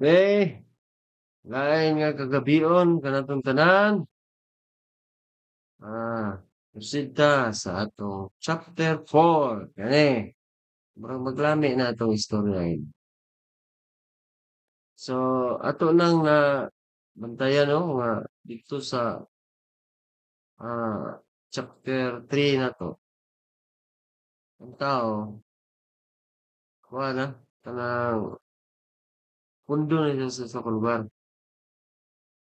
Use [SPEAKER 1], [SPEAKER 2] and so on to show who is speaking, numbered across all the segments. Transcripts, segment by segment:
[SPEAKER 1] Okay, lain nga kagabion kanatong tanan. Proceed ta sa atong chapter 4. Kani, murag maglami na atong istorya ini. So, ato nang na bantayan no nga dito sa ah, chapter 3 na to. Ang tao, kuha na, kanang pundo na siya sa lugar.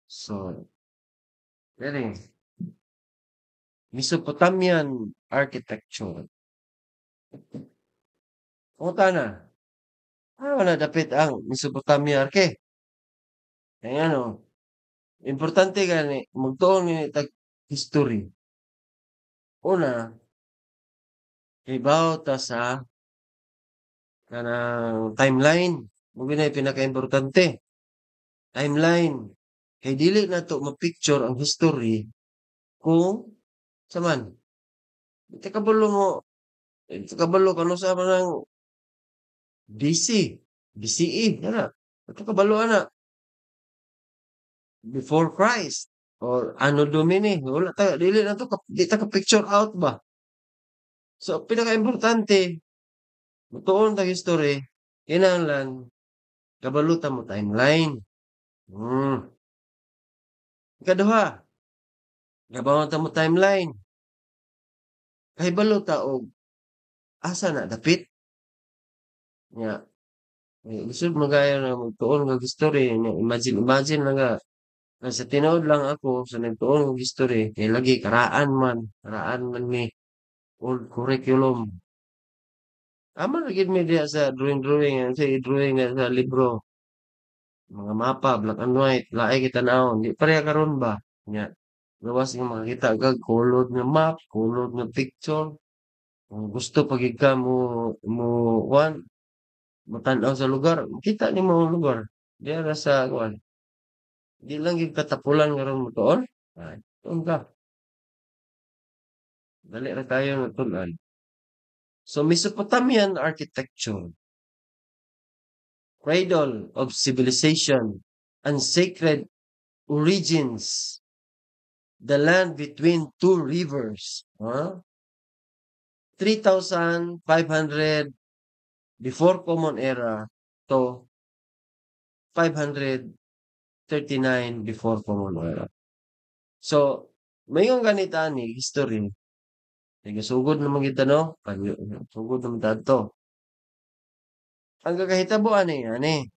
[SPEAKER 1] So, kani, Mesopotamian architecture. Punta na. Wala dapit ang Mesopotamia arke. Kaya ano, importante gani magtuon ni tag history. Una, ibaw ta sa kanang timeline. Mo ginay pinakaimportante. Timeline. Kay dili na to ma-picture ang history kung saman. Iti kabalo mo, iti kabalo kano sa manang BC, BCE, yana. Ito kabalo ana. Before Christ or Anno Domini. Wala ta, dili na to, di ta ka-picture out ba? So, pinaka-importante, mutuon ta history, kinahanglan kabalutan mo timeline. Ikaduha, kabalutan mo timeline. Kahibalo ta og asa na dapit. Nya, lisod magaya na magtuon nga history. Imagine na nga, sa tinuod lang ako, sa nagtuon nga history, kay lagi karaan man ni old curriculum. Aman na gid mi diha sa drawing, sa drawing sa libro. Mga mapa, black and white, laay kita naon. Di pareha karon ba? Nya, gawas nga makakita kag kulod nga map, kulod nga picture. Kung gusto pagid ka mo kuan, matan-aw sa lugar, makita nimo ang lugar. Diya ra sa kuan. Di lang gid katapulan karon mo tuon. Tuon ka. Dali ra tayo nga tunan. So Mesopotamian architecture, cradle of civilization and sacred origins, the land between two rivers. 3,500 before Common Era to 539 before Common Era. So, mayong ganita ni history. Sugod naman kita no? Sugod naman tato. Ang kakahitabuan ani.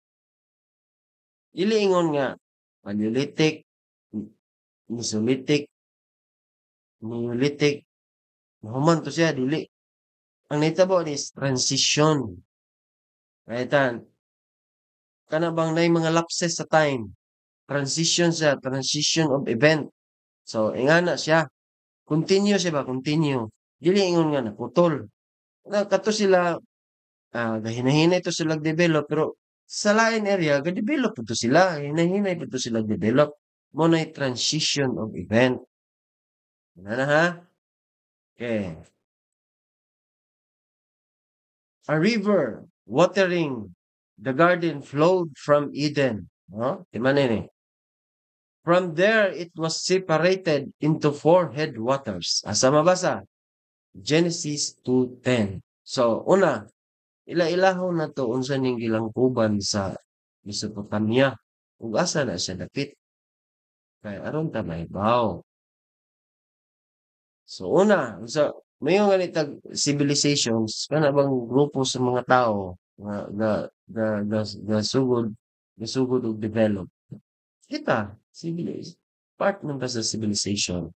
[SPEAKER 1] Iliingon nga, Paleolithic, Mesolithic, Neolithic, mahuman to siya, dili. Ang nahitabo is transition. Kaitan, kana bang na mga lapses sa time. Transition of event. So, ingana siya. Continue siya ba? Continue. Dili ingon nga naputol. Kato sila, hinahinay to sila develop, pero sa lain area, ga-develop ito sila. Hinahinay ito sila develop. Muna transition of event. Ano ha? Okay. A river watering the garden flowed from Eden. From there, it was separated into four headwaters. Asa mabasa? Genesis 2:10. So, una, ila-ilahon na to unsa ning gilangkuban sa Mesopotamia. Ug asa na siya dapit. Kay aron ta mahibaw. So, una, mayong ganitag civilizations, kana bang grupo sa mga tao gasugod og develop. Kita, part man ta sa civilization.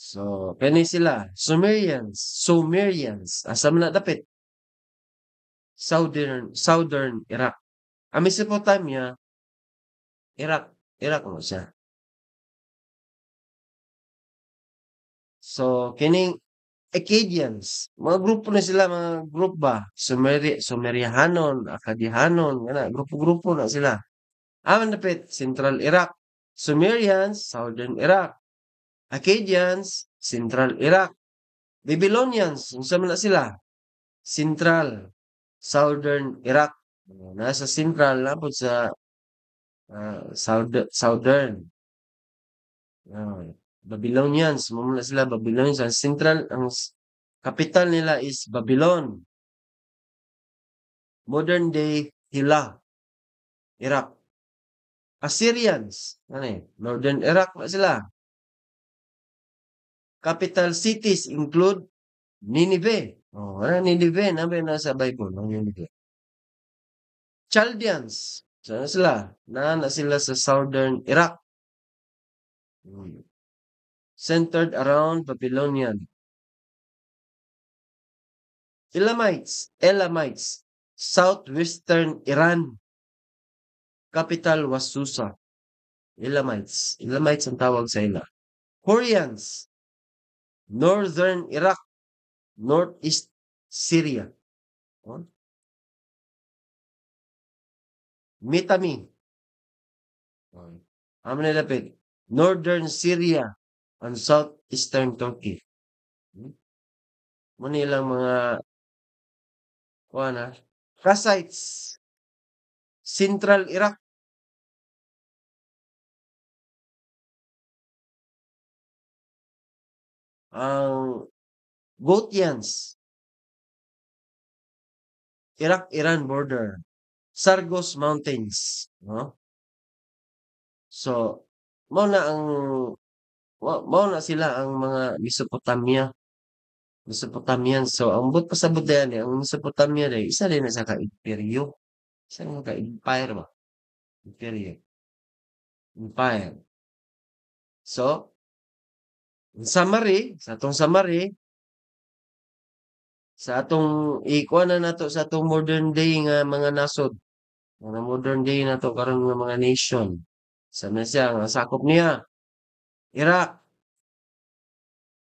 [SPEAKER 1] So, kani sila, Sumerians, asa man na dapit? Southern Iraq. Ang Mesopotamia, Iraq mo siya. So, kining Akkadians, mga grupo na sila, mga group ba? Sumeriahanon, Akkadihanon, grupo-grupo na sila. Aman dapit, Central Iraq. Sumerians, Southern Iraq. Akkadians, Central Iraq. Babylonians, unsa man na sila? Central, Southern Iraq. Nasa central labot sa southern. Ah, Babylonians, mumula sila Babylonians. Ang central, capital nila is Babylon. Modern day Hilla, Iraq. Assyrians, ano Northern Iraq na sila. Capital cities include Nineveh. Nineveh, nasa Bible, ang Nineveh. Chaldeans, saan sila? Na sila sa southern Iraq. Centered around Babylonian. Elamites, southwestern Iran. Capital was Susa. Elamites ang tawag sa ila. Hurrians, northern Iraq, northeast Syria. Mitanni. Amo nilapit. Northern Syria and southeastern Turkey. Muna ilang mga Kassites. Central Iraq. Ang Gotians. Iraq-Iran border. Sargos Mountains. No? So, mauna sila ang mga Mesopotamian. So, ang but pa sa Budayan, ang Mesopotamia ay isa din na sa ka-imperyo. Isa din ka-empire ba? Imperyo. Empire. So, sa atong ikuha na nato sa atong modern day nga mga nasod. Mga modern day na to karon nga mga nation. Sana siya nga sakop niya. Iraq,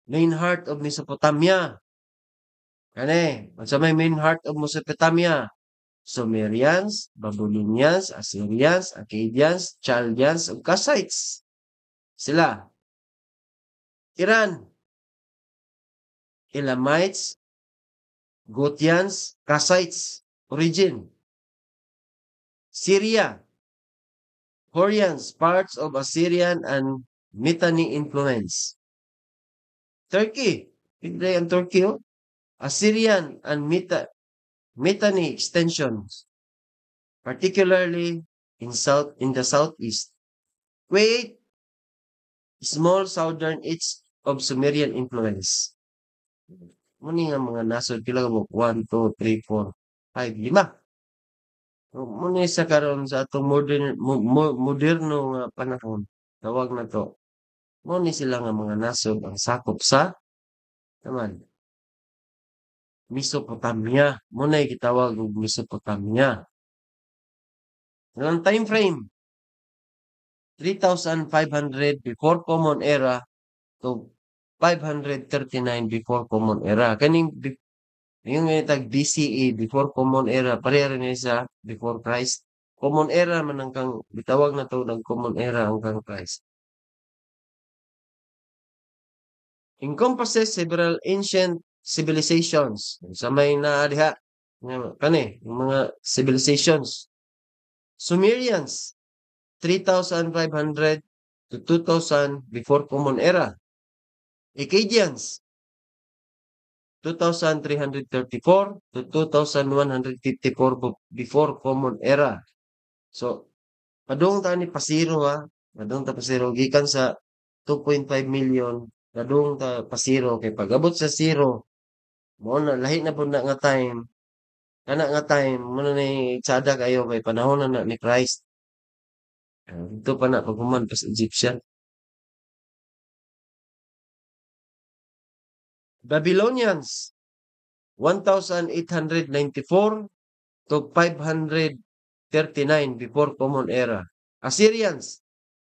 [SPEAKER 1] main heart of Mesopotamia. Kani, sa may main heart of Mesopotamia. Sumerians, Babylonians, Assyrians, Akkadians, Chaldeans, ug Kassites. Sila. Iran, Elamites, Gotians, Kassites, origin. Syria, Hurrians, parts of Assyrian and Mitanni influence. Turkey, hindi ang Turkey, Assyrian and Mitanni extensions, particularly in the southeast. Kuwait, small southern edge of Sumerian influence. Muni nga mga nasod, pila mo? 1, 2, 3, 4, 5, 5. Muni sa karon sa atong moderno nga panahon, tawag na to. Muni sila nga mga nasod ang sakop sa naman Mesopotamia. Muna'y gitawag og Mesopotamia. Ang time frame 3,500 before Common Era to 539 before Common Era. Kaning yung tag BCE, before Common Era, pareha rin sa before Christ. Common Era man ang kang bitawag na to ng Common Era ang kang Christ. Encompasses several ancient civilizations. Sa may naadiha kani yung mga civilizations. Sumerians 3,500 to 2,000 before Common Era. Akkadians 2,334 to 2,154 before Common Era. So, padung ta ni pasiro padung ta pasiro gikan sa 2.5 million, padung ta pasiro kay pagabot sa zero mo na lahi na pud na nga time. Kana nga time mo na ni tsada kayo kay panahon na ni Christ. Ito pa na paghuman pa sa Egyptian. Babylonians 1,894 to 539 before Common Era. Assyrians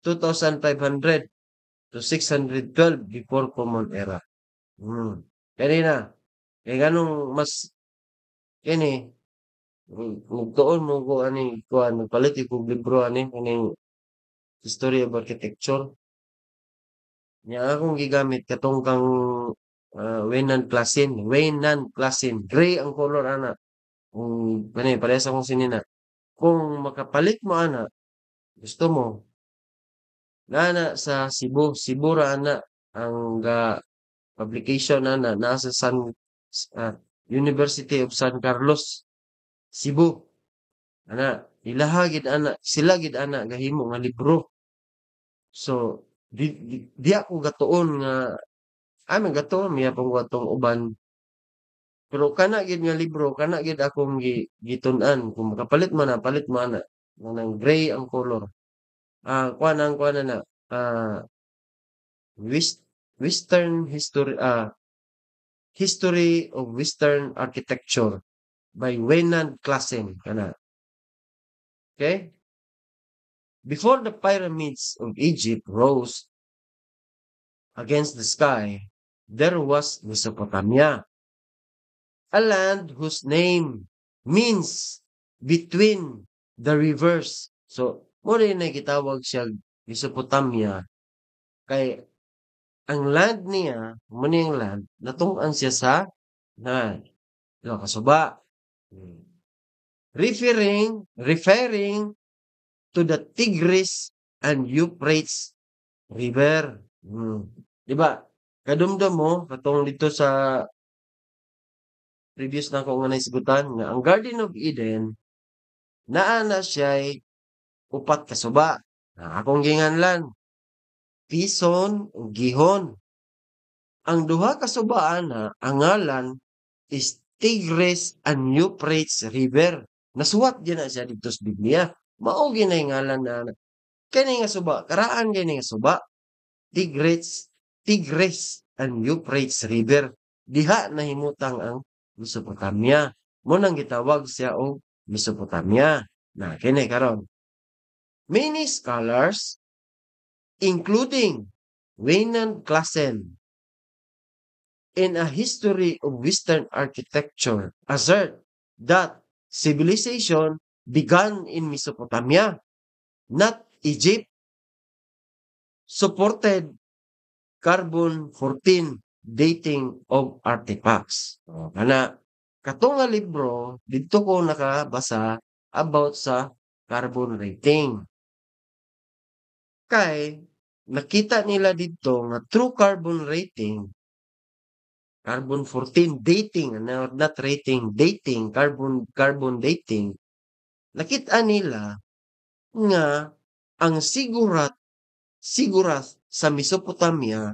[SPEAKER 1] 2,500 to 612 before Common Era. Kanina, ganong mas kini magtuon mo ko ani kuan magpalit ko libro ani History of Architecture. Nya akong gigamit katong kang Wayne Clasin. Gray ang color ana. Parehas akong sinina. kung makapalit mo ana, gusto mo, nana sa Cebu, Cebu ra ana ang publication ana nasa ah, University of San Carlos, Cebu. Ana, ilaha gid ana, sila gid ana gahimo nga libro. So, di ako gatuon nga man gatuon miya pang watong uban. Pero kana gid nga libro, kana gid akong gitun-an kung makapalit man na, palit mo ana. Nang gray ang color. Kuan na na, ah, Western History of Western Architecture by Wenand Klassen kana. Okay? Before the pyramids of Egypt rose against the sky, there was Mesopotamia, a land whose name means between the rivers. So, mo rin na gitawag siya Mesopotamia kay ang land niya, mo yung land, natungan siya sa na kasuba. Referring to the Tigris and Euphrates River. Di ba? Kadumdum mo, katong dito sa previous na ko nga naisgutan, nga ang Garden of Eden, naa na siya'y upat kasuba. Akong ginganlan, Pison, ug Gihon. Ang duha kasubaan na, ang ngalan is Tigris and Euphrates River. Nasuwat din na siya dito sa Biblia. Mao ginay ngalan na kani nga suba, karaan kani nga suba, Tigris and Euphrates River. Diha nahimutang ang Mesopotamia. Mo nang gitawag siya og Mesopotamia. Na kini karon. Many scholars, including Wayland Klassen, in A History of Western Architecture, assert that civilization began in Mesopotamia, not Egypt, supported carbon-14 dating of artifacts. Kana, katong nga libro, dito ko nakabasa about sa carbon rating. Kay, nakita nila dito nga true carbon rating, carbon-14 dating, not rating, dating, carbon dating, nakita nila nga ang sigurat sa Mesopotamia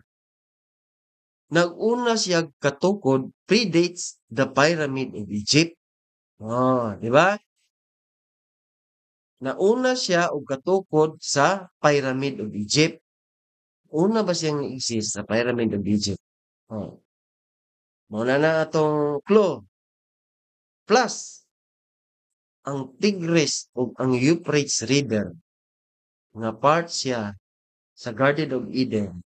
[SPEAKER 1] nag-una siya katukod predates the Pyramid of Egypt. Di ba? Nauna siya og katukod sa Pyramid of Egypt. Una ba siyang exist sa Pyramid of Egypt? Muna na atong clue. Plus, ang Tigris o ang Euphrates River nga part siya sa Garden of Eden.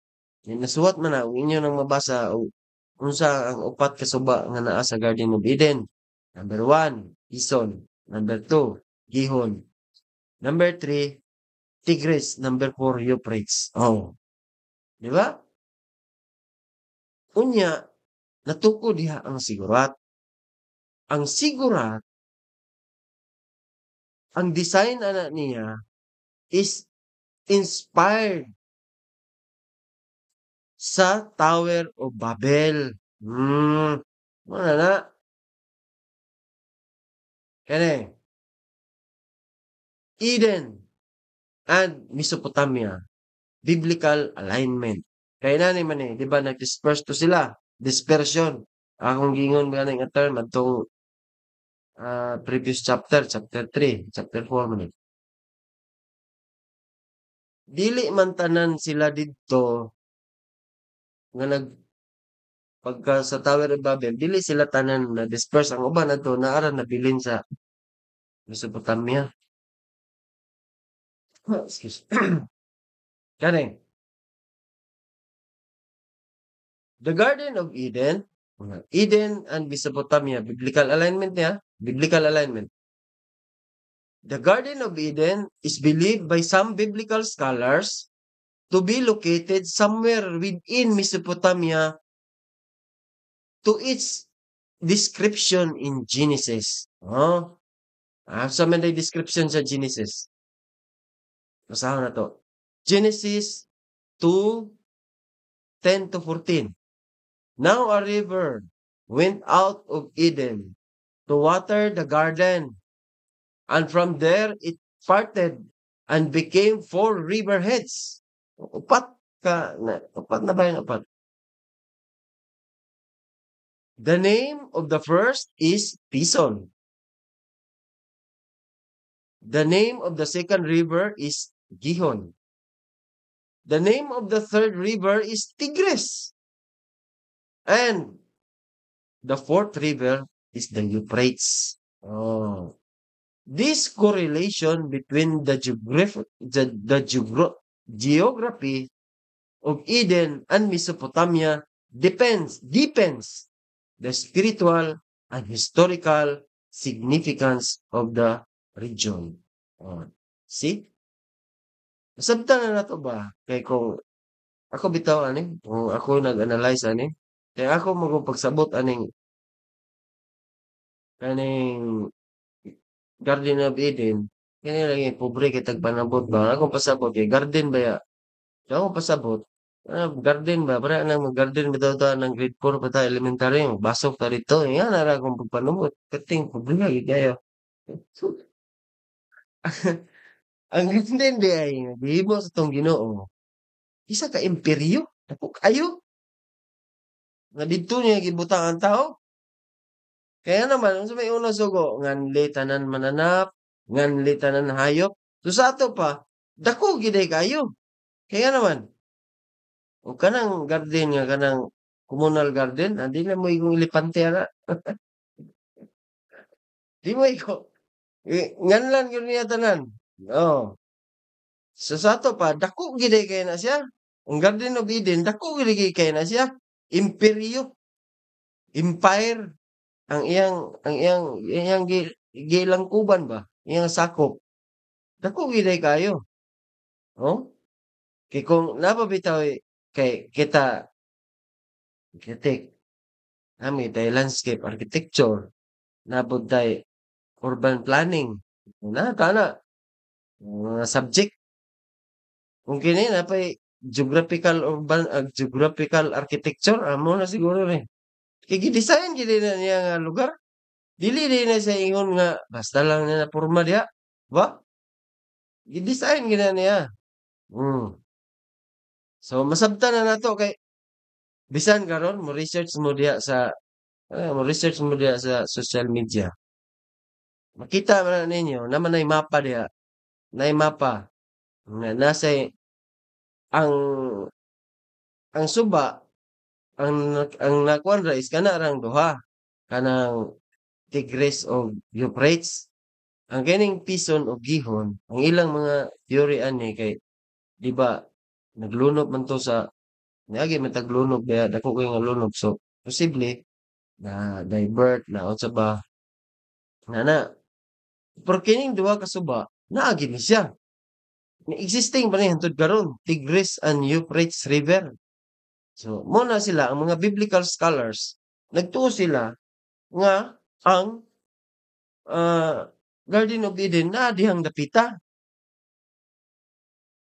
[SPEAKER 1] Nasuwat man na, inyo nang mabasa o unsa ang upat kasuba nga naa sa Garden of Eden. Number 1, Ison. Number 2, Gihon. Number 3, Tigris. Number 4, Euphrates. Di ba? Unya, natukod diha ang sigurat. Ang sigurat, ang design ana niya is inspired sa Tower of Babel. Muna na. Kani. Eden and Mesopotamia. Biblical alignment. Kaya na naman di ba nag-disperse to sila? Dispersion. Akong gingon ba nga term atong previous chapter 3, chapter 4 man. Dili man tanan sila didto nga pagka sa Tower of Babel, dili sila tanan na disperse. Ang uban ato naara nabilin sa Mesopotamia. Excuse. Kani. The Garden of Eden and Mesopotamia, biblical alignment niya, biblical alignment. The Garden of Eden is believed by some biblical scholars to be located somewhere within Mesopotamia to its description in Genesis. Sa man day description sa Genesis. Basahon na to. Genesis 2:10-14. Now a river went out of Eden to water the garden, and from there it parted and became four river heads. Upat na ba yung upat? The name of the first is Pison. The name of the second river is Gihon. The name of the third river is Tigris. And the fourth river is the Euphrates. Oh. This correlation between geography of Eden and Mesopotamia deepens the spiritual and historical significance of the region. Oh. See? Nasabtan na nato ba? Kay kung ako bitaw ani, kung ako nag-analyze ani, kaya ako magpagsabot aning kaning Garden of Eden, kani lagi pobre kay tagpanabot ba? Ako pasabot kay garden ba ya? So, ako pasabot. Garden ba? Para nang mag-garden bitaw ta ng grade 4 pa ta elementary, basok ta dito. Yan na ra akong pagpanabot. Kating pobre lagi kayo. So, ang garden di ay gihimo sa tong Ginoo. Isa ka imperyo. Dako kayo. Nga dito niya gibutang ang tao. Kaya naman, unsa may unang sugo, nganli tanan mananap, nganli tanan hayop. So sa ato pa, dako giday kayo. Kaya naman, o kanang garden nga kanang communal garden, di na mo igong ilepante ana. Di mo iko. Nganlan gyud niya tanan. Oh. So sa ato pa, dako giday kay na siya. Ang Garden of Eden, dako giday kay na siya. Imperyo, empire, ang iyang gilangkuban ba? Iyang sakop. Dako giday kayo. Oh? Kay kung napabitaw kay kitik nami tay landscape architecture, nabod tay urban planning. Kana mga subject. Kung kini napay geographical architecture, amo na siguro ni. Kay gi-design gid na niya nga lugar. Dili din na sa ingon nga basta lang niya na porma diha. Ba? Gi-design gid na niya. Hmm. So masabtan na nato kay bisan karon mo research mo diha sa social media. Makita man na ninyo naman nay mapa diha. Nay mapa nga nasay ang suba ang nakuan ra is kana rang duha kanang Tigris o Euphrates. Ang kining Pison o Gihon, ang ilang mga theory ani kay di ba naglunop man to sa niagi man taglunop kaya dako kay nga lunop so posible na divert na unsa ba na pero kining duha ka suba naagi ni siya. Ni existing pa ni hangtod karon Tigris and Euphrates River. So mo na sila ang mga biblical scholars nagtuo sila nga ang Garden of Eden na dihang dapita.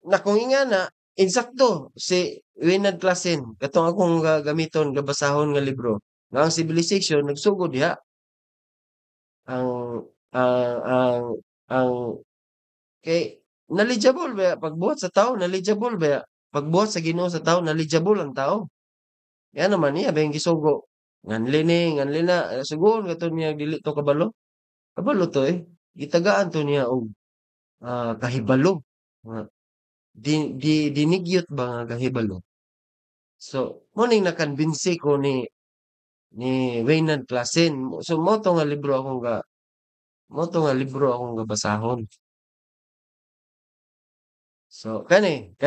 [SPEAKER 1] Na kung ingana insakto si Winad Klasen katong akong gamiton gabasahon nga libro nga ang civilization nagsugod diha ang ang ang kay knowledgeable ba pagbuhat sa tao knowledgeable ba pagbuhat sa Ginoo sa tao knowledgeable ang tao. Kaya naman niya bayang gisugo nganli ni nganli na sugon katon niya dili to kabalo. Kabalo to gitagaan to niya og kahibalo. Nga dinigyot ba nga kahibalo. So mo ning nakonbinsi ko ni Waynand Klasen. So mo to nga libro akong gabasahon. So kani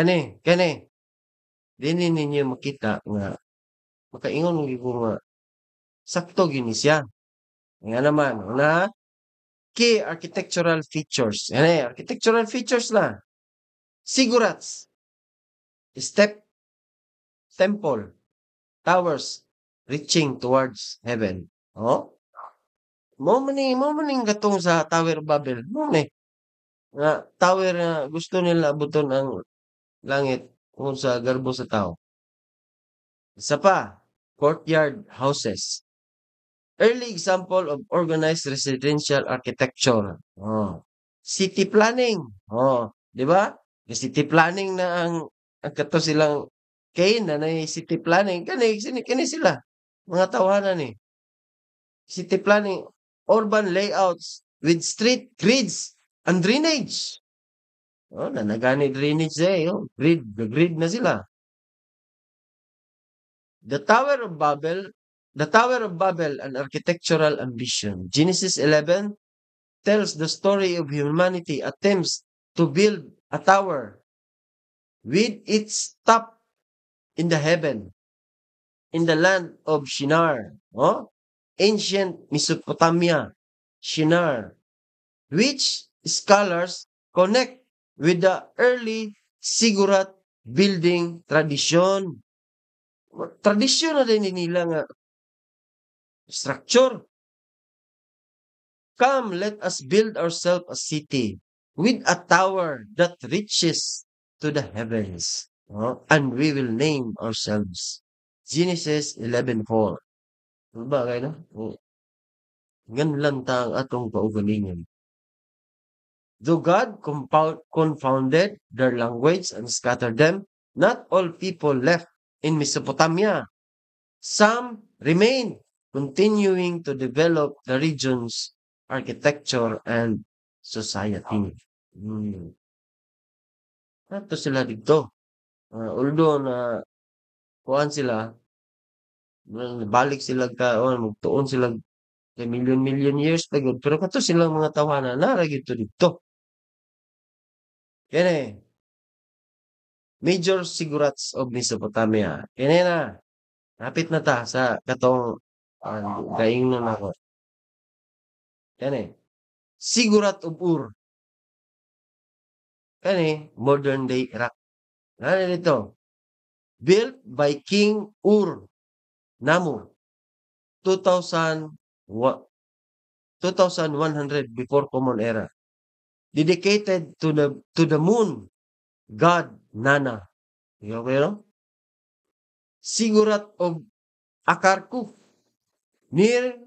[SPEAKER 1] dinhi ninyo makita nga makaingon gyud ko nga sakto gini siya. Nga naman una key architectural features. Architectural features na. Sigurats, step, temple, towers reaching towards heaven. Oh? Mao man ning katong sa Tower of Babel, mao ni nga tower nga gusto nila abuton ang langit tungod sa garbo sa tao. Isa pa, courtyard houses. Early example of organized residential architecture. Oh. City planning. Oh, 'di ba? City planning na ang kato silang kay na city planning kani sila mga tawanan ni. City planning, urban layouts with street grids and drainage. Oh, nanagani drainage oh. Grid na sila. The Tower of Babel, the Tower of Babel, an architectural ambition. Genesis 11 tells the story of humanity attempts to build a tower with its top in the heaven, in the land of Shinar, oh? Ancient Mesopotamia, Shinar, which scholars connect with the early ziggurat building tradition. Tradisyon na din nila nga structure. Come, let us build ourselves a city with a tower that reaches to the heavens, and we will name ourselves. Genesis 11:4. Ano ba kayo na? Ganun ta ang atong kaugalingon. Though God confounded their language and scattered them, not all people left in Mesopotamia. Some remained, continuing to develop the region's architecture and society. Hmm. Ato sila dito. Although na kuan sila, balik sila ka, magtuon sila kay million years na gud. Pero kato silang mga tawanan, nara gito dito. Kene, major sigurats of Mesopotamia. Kene na, napit na ta sa katong gaing na nako. Kene, Sigurat of Ur. Kani, modern day Iraq. Ano dito? Built by King Ur Namu, 2000, 2100 before Common Era. Dedicated to the moon god Nana. Okay, no? Sigurat of Akarku, near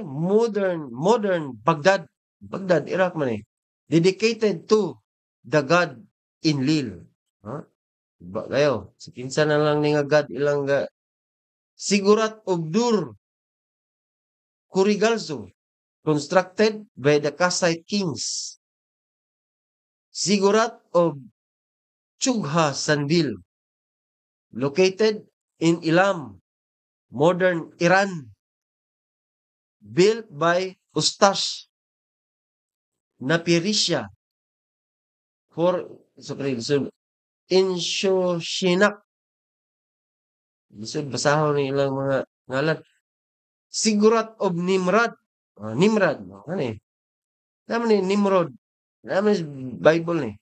[SPEAKER 1] modern Baghdad, Iraq man eh. Dedicated to the god Enlil. Huh? Ba kayo, si kinsa na lang ni nga god ilang Sigurat of Dur Kurigalzo, constructed by the Kassite kings. Sigurat of Chugha Sandil, located in Ilam, modern Iran, built by Ustash Napirisha for Inshoshinak. Lisod basahon ni ilang mga ngalan. Sigurat of Nimrod. Nimrod. Ano eh? Naman ni Nimrod. Naman Bible ni.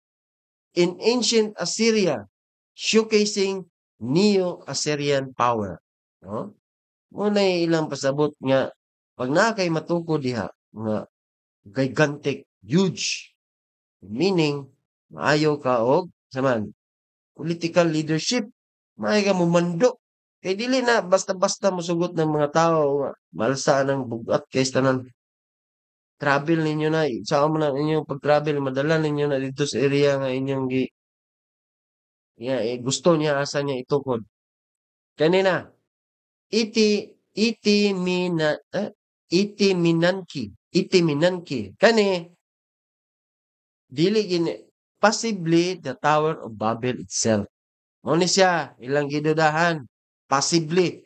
[SPEAKER 1] In ancient Assyria, showcasing Neo-Assyrian power. No? Muna ilang pasabot nga pag na kay matukod diha nga gigantic, huge, meaning maayo ka og saman political leadership, maayo ka mumando. Kay dili na basta-basta mosugot ng mga tao nga malsa ng bugat kay tanan travel ninyo na sa mo na inyong pag-travel madala ninyo na dito sa area nga inyong gusto niya asa niya itukod. Kanina iti minanki kani dili gini possibly the Tower of Babel itself. Mao ni siya ilang gidudahan possibly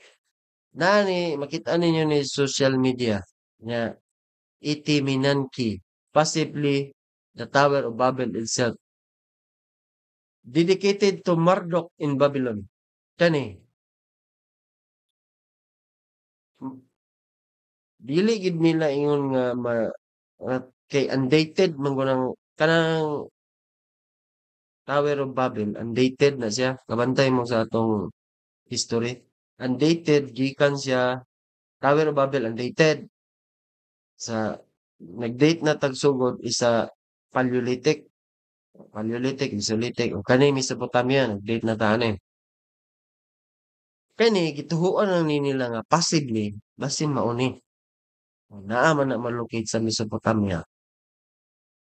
[SPEAKER 1] nani makita ninyo ni social media nga iti minanki possibly the Tower of Babel itself dedicated to Marduk in Babylon. Kani dili gid nila ingon nga kay undated man gunang kanang Tower of Babel undated na siya kabantay mo sa atong history undated gikan siya Tower of Babel undated sa nag-date na tagsugod isa Paleolithic, Mesolithic o kani Mesopotamia nag-date na ta ani. Kani gituhuan lang ni nila nga possibly basin mao ni. Naa man na ma-locate sa Mesopotamia.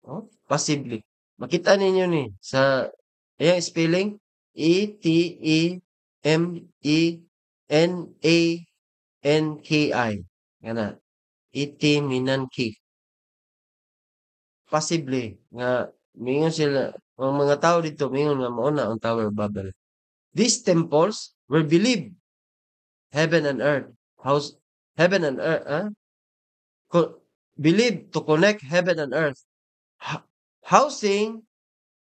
[SPEAKER 1] Oh, possibly. Makita ninyo ni sa iyang spelling Etemenanki. Kana. Itiminanki. Possibly nga mingon sila ang mga tao dito mingon nga mao na ang Tower of Babel. These temples were believed heaven and earth. House heaven and earth, believed to connect heaven and earth. Housing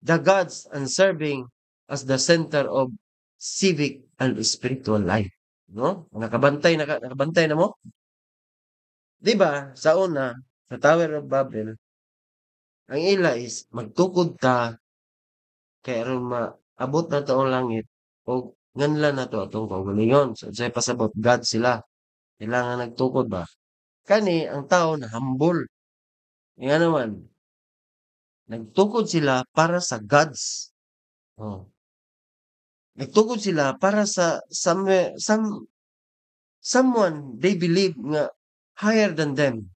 [SPEAKER 1] the gods and serving as the center of civic and spiritual life. No? Nakabantay na mo? 'Di ba? Sa una, sa Tower of Babel, ang ila is magtukod ta kay aron maabot na to ang langit o nganlan na to atong kaugalingon. So, say pasabot God sila. Kailangan nagtukod ba? Kani ang tao na humble. Nga naman, nagtukod sila para sa gods. Oh. Nagtukod sila para sa someone they believe nga higher than them.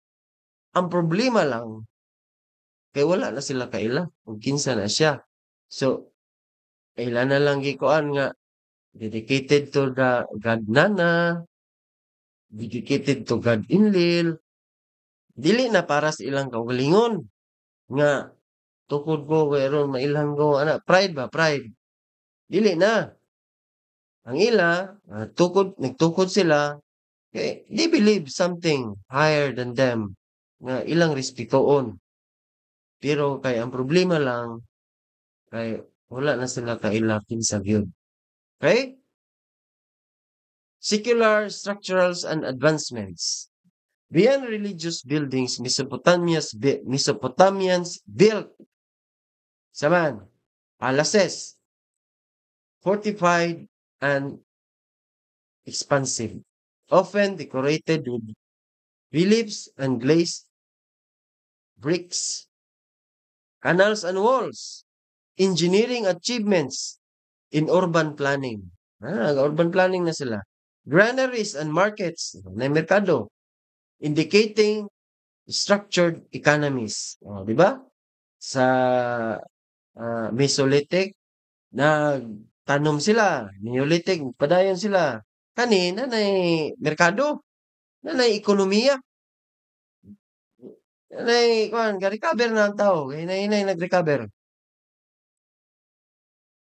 [SPEAKER 1] Ang problema lang, kay wala na sila kaila kung kinsa na siya. So, kaila na lang gikuan nga dedicated to the God Nana, dedicated to God Enlil. Dili na para sa ilang kaugalingon nga tukod ko whereon mailang ko ana pride ba pride. Dili na. Ang ila nagtukod sila kay they believe something higher than them nga ilang respetoon. Pero kay ang problema lang kay wala na sila kaila kinsa gyud. Okay? Secular structures and advancements. Beyond religious buildings, Mesopotamians built saman palaces, fortified and expansive, often decorated with reliefs and glazed bricks, canals and walls, engineering achievements in urban planning. Urban planning na sila. Granaries and markets na merkado, indicating structured economies. Di ba? Sa Mesolithic, nagtanom sila. Neolithic, padayon sila. Kani, nanay merkado, nanay ekonomiya. Nanay, kuan, recover na ang tao. Hinay nag-recover.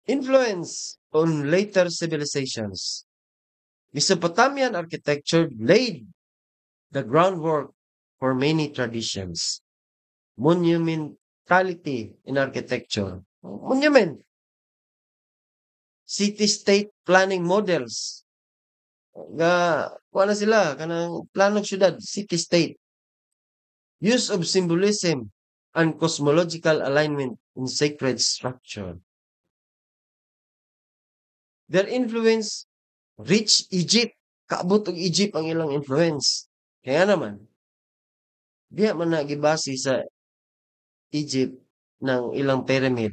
[SPEAKER 1] Influence on later civilizations. Mesopotamian architecture laid the groundwork for many traditions. Monumentality in architecture. Monument. City-state planning models. Kuha sila, kanang planong syudad, city-state. Use of symbolism and cosmological alignment in sacred structure. Their influence reached Egypt. Kaabot og Egypt ang ilang influence. Kaya naman, diya man nagibase sa Egypt ng ilang pyramid.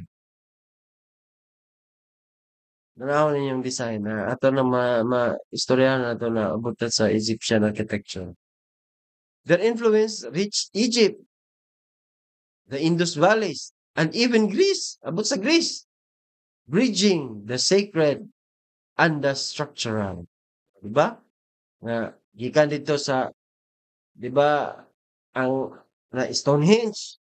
[SPEAKER 1] Nanawon ninyong design na ato na istoryahan na ato na abutan sa Egyptian architecture. Their influence reached Egypt, the Indus valleys, and even Greece, abot sa Greece, bridging the sacred and the structural. Diba? Nga, gikan dito sa, diba, ang Stonehenge.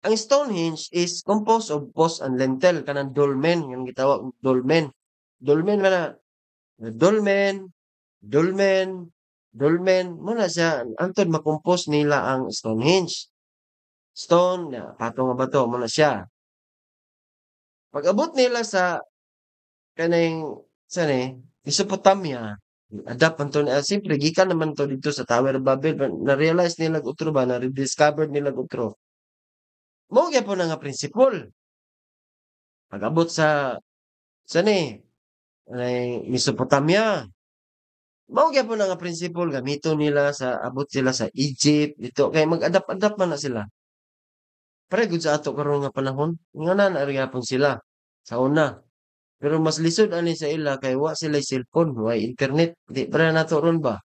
[SPEAKER 1] Ang Stonehenge is composed of post and lintel, kanang dolmen, yung gitawag dolmen. Dolmen man dolmen, muna siya, antod makompose nila ang Stonehenge. Stone, patong nga bato, muna siya. Pag-abot nila sa kanang Mesopotamia, adapt man to siyempre gikan naman to dito sa Tower of Babel, na-realize nila utro ba, na-rediscovered nila utro. Mao gyapon nga prinsipal. Pag-abot sa Mesopotamia, Mao gyapon na nga prinsipal gamiton nila sa abot sila sa Egypt dito kay mag-adapt-adapt man na sila. Pareha gud sa ato karon nga panahon, ingana na rin gyapon sila sa una. Pero mas lisod ani sa ila kay wa sila'y cellphone, wa internet. Di para nato ron ba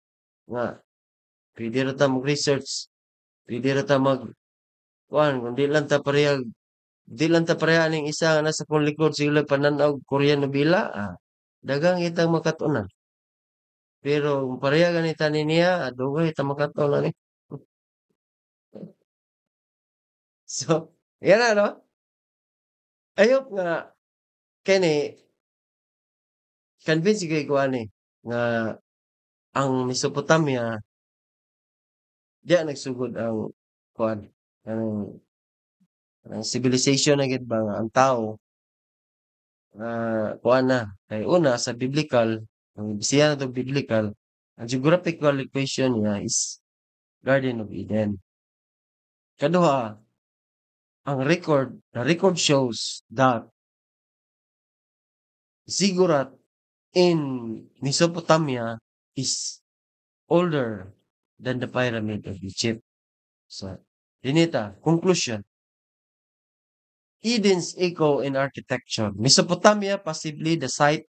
[SPEAKER 1] nga pwede ra ta mag-research, pwede ra ta kuan kun di lang ta pareha ning isa nga nasa kong likod sila panan-aw Korean nobela, daghang kitang makatunan. Pero kung pareha ganita ni niya, dugay ta makatunan ni. So, yan na 'no? Ayok nga kani convince gyud ko ani nga ang Mesopotamia diya nagsugod ang kuan ang civilization na gid ba nga ang tao kuan na kay una sa biblical ang bisiya na 'tong biblical ang geographical equation niya is Garden of Eden. Kaduha, the record shows that Ziggurat in Mesopotamia is older than the pyramid of Egypt. So, dinita, conclusion. Eden's echo in architecture. Mesopotamia, possibly the site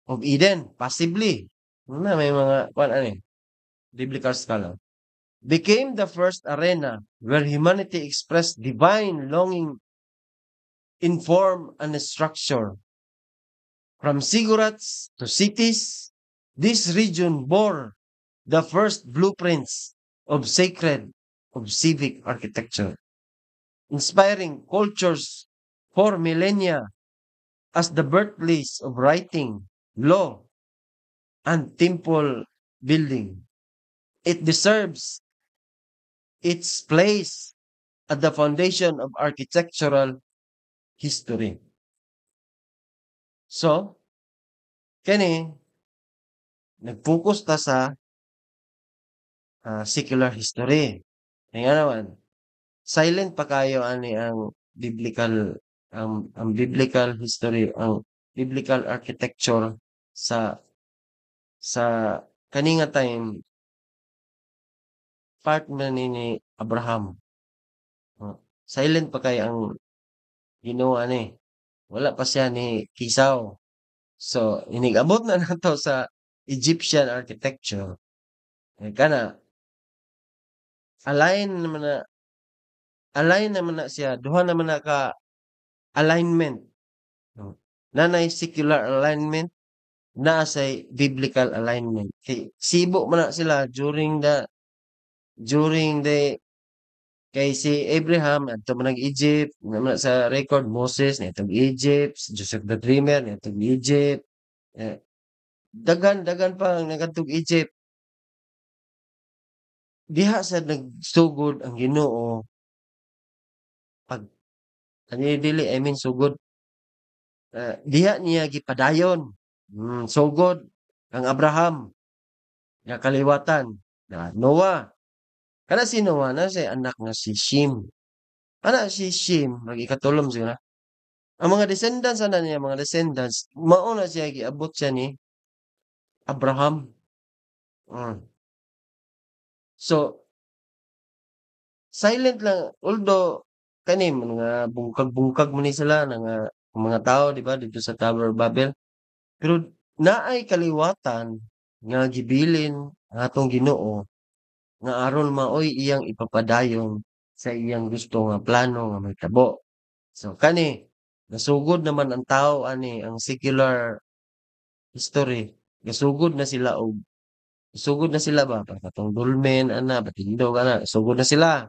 [SPEAKER 1] of Eden. Possibly. Na, may mga, biblical scholar. Became the first arena where humanity expressed divine longing in form and structure. From ziggurats to cities, this region bore the first blueprints of civic architecture, inspiring cultures for millennia as the birthplace of writing, law, and temple building. It deserves its place at the foundation of architectural history. So, kani nag-focus ta sa secular history. Kaya naman, silent pa kayo ani ang biblical history, ang biblical architecture sa sa kaninga time part man ni Abraham. Silent pa kay ang Ginoo ani. Wala pa siya ni Kisaw. So, inigabot na nato sa Egyptian architecture. Kana align naman na siya, duha naman na ka alignment. Nanay secular alignment, na say biblical alignment. Sibo man na sila during the kay si Abraham adto man Egypt, naman sa record Moses nitong Egypt, Joseph the Dreamer nitong Egypt. Eh, dagan pa ang nagadtog Egypt. Diha sa nagsugod ang Ginoo pag dili I mean sugod diha niya gipadayon. Sugod ang Abraham nga kaliwatan na Noah. Kana si Noah na say anak nga si Shem. Ana si Shem magikatulom siya. Ang mga descendants ana niya mga descendants mao na siya giabot siya ni Abraham. So silent lang although kani mga bungkag-bungkag man ni sila nga mga tao di ba dito sa Tower of Babel. Pero naay kaliwatan nga gibilin ang atong Ginoo nga aron maoy iyang ipapadayon sa iyang gusto nga plano nga mahitabo. So kani nasugod naman ang tao ani ang secular history. Gasugod na sila ba katong dolmen ana batindog ana sugod na sila.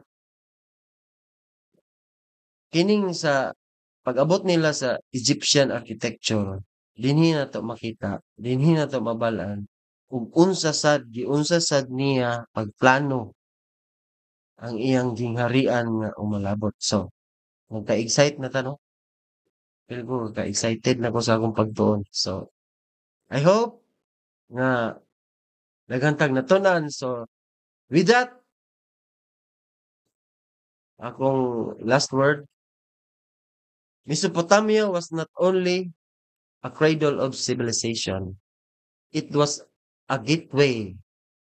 [SPEAKER 1] Kining sa pag-abot nila sa Egyptian architecture, dinhi nato makita, dinhi nato mabalaan kung giunsa sad niya pagplano ang iyang gingharian nga umalabot. So, nagka-excite na ta no? Feel ko ka-excited na ko sa akong pagtuon. So, I hope nga naghantag natunan. So, with that, akong last word, Mesopotamia was not only a cradle of civilization, it was a gateway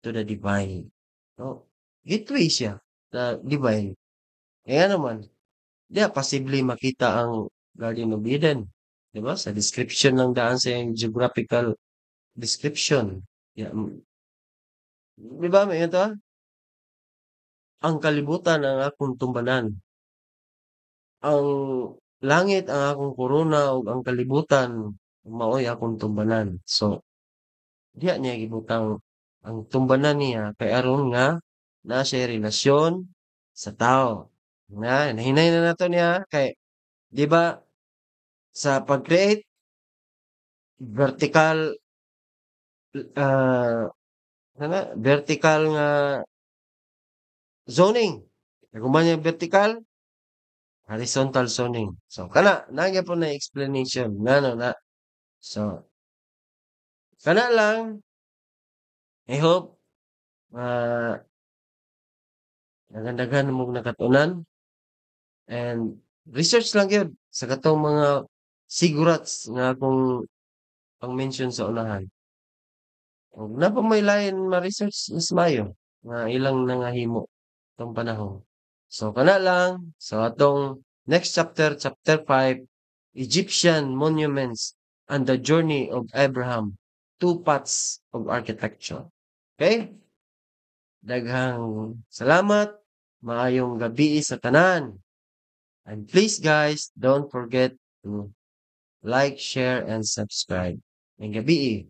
[SPEAKER 1] to the divine. No? Gateway siya sa divine. Kaya naman, diya posible makita ang Garden of Eden. Di ba? Sa description ng daan sa yung geographical description. Yeah. Di ba? May ito, ang kalibutan ang akong tumbanan. Ang langit ang akong korona ug ang kalibutan mao'y akong tumbanan. So, diha niya gibutang ang tumbanan niya kay aron nga naa siya'y relasyon sa tao. Nahinay na nato niya kay 'di ba sa pag-create vertical ah, vertical nga zoning. Naguman yung vertical, horizontal zoning. So kana nagya po na explanation ngano na. So kana lang I hope daghan mo nakatunan and research lang yun sa katong mga sigurats nga akong pang-mention sa unahan. Kung na pa may lain ma-research mas mayo nga ilang nangahimo tong panahon. So kana lang so atong next chapter, chapter 5, Egyptian monuments and the journey of Abraham, two paths of architecture. Okay? Daghang salamat. Maayong gabi sa tanan. And please guys, don't forget to like, share, and subscribe. Ang gabi